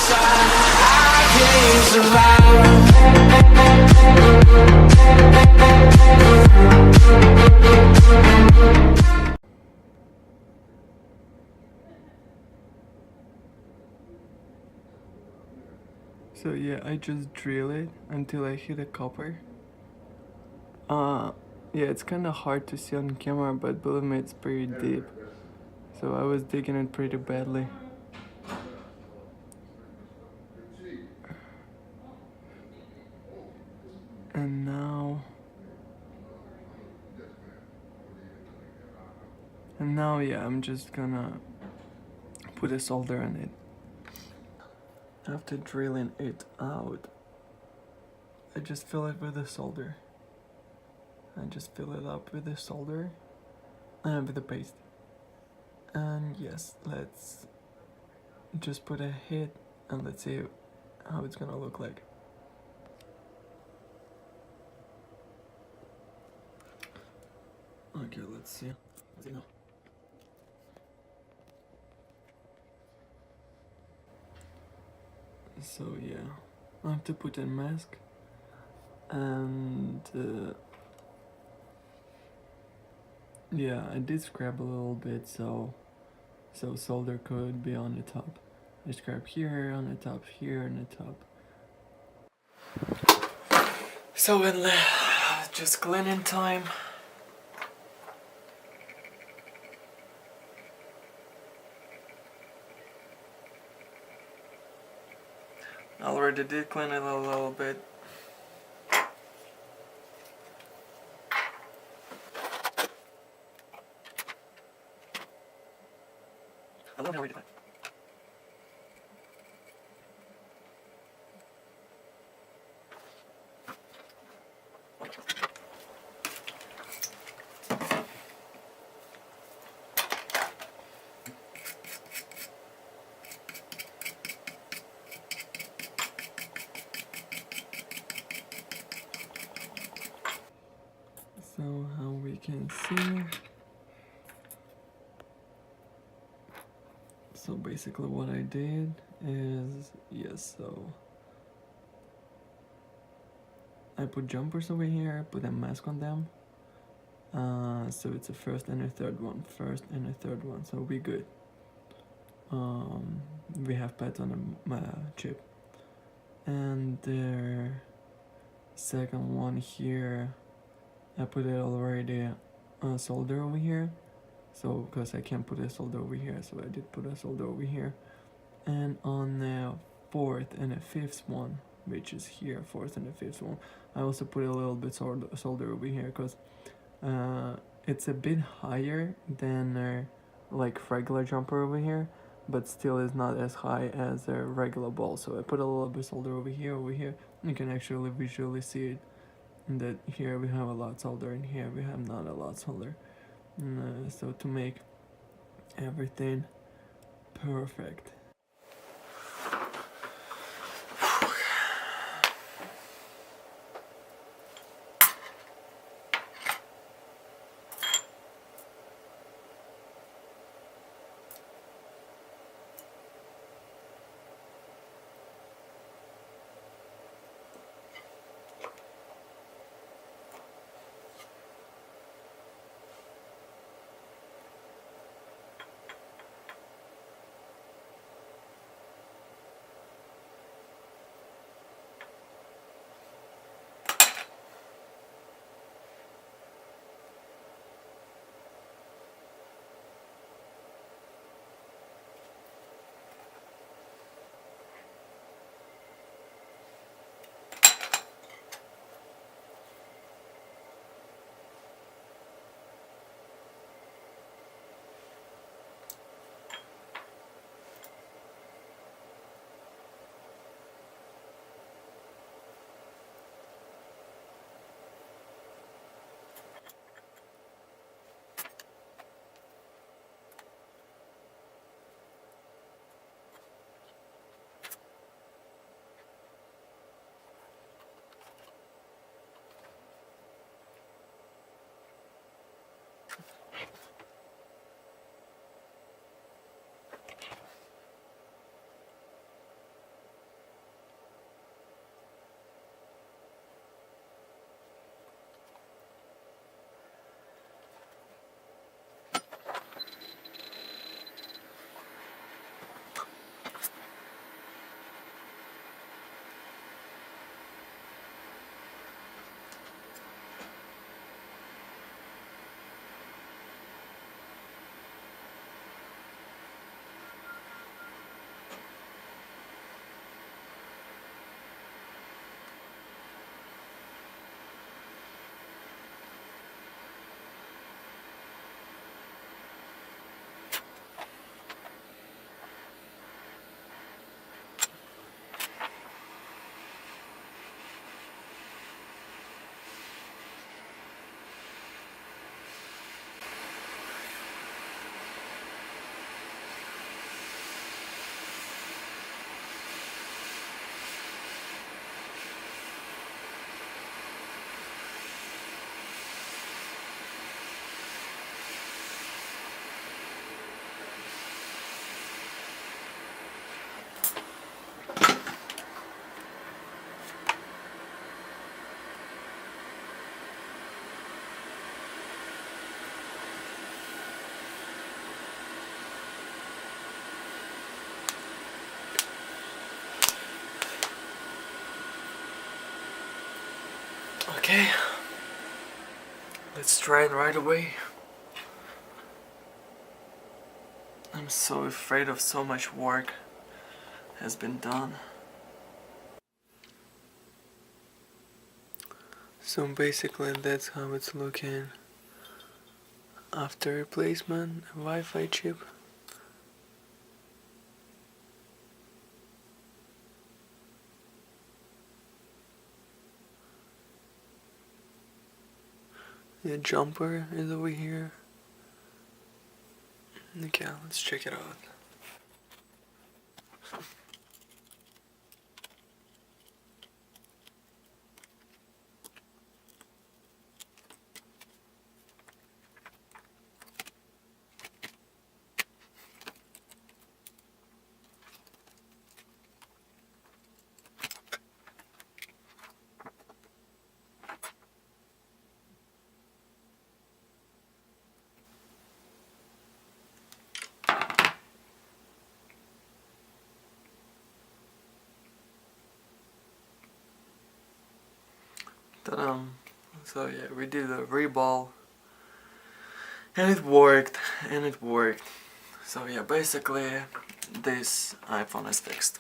So yeah, I just drill it until I hit a copper. Yeah, it's kind of hard to see on camera, but believe me, it's pretty deep. So I was digging it pretty badly. And now, yeah, I'm just gonna put a solder on it. After drilling it out, I just fill it with the solder. I just fill it up with the solder and with the paste. And yes, let's just put a hit and let's see how it's gonna look like. Okay, let's see. Let's see now. So yeah, I have to put a mask and yeah, I did scrap a little bit so solder could be on the top. I scrap here, on the top, here, on the top. So when just cleaning time. I already did clean it a little bit. I love how we did that. So how we can see. So basically what I did is, yes, so I put jumpers over here, put a mask on them. So it's a first and a third one, so we good. We have pads on the chip. And the second one here, I put it already solder over here. So because I can't put a solder over here, so I did put a solder over here. And on the fourth and the fifth one, which is here, fourth and the fifth one, I also put a little bit solder over here because it's a bit higher than like regular jumper over here, but still is not as high as a regular ball. So I put a little bit solder over here. You can actually visually see it. And that here we have a lot solder, and here we have not a lot solder. So to make everything perfect. Okay, let's try it right away. I'm so afraid of so much work has been done. So basically that's how it's looking after replacement of Wi-Fi chip. The jumper is over here. Okay, let's check it out. Ta-da! So yeah, we did a reball and it worked, So yeah, basically this iPhone is fixed.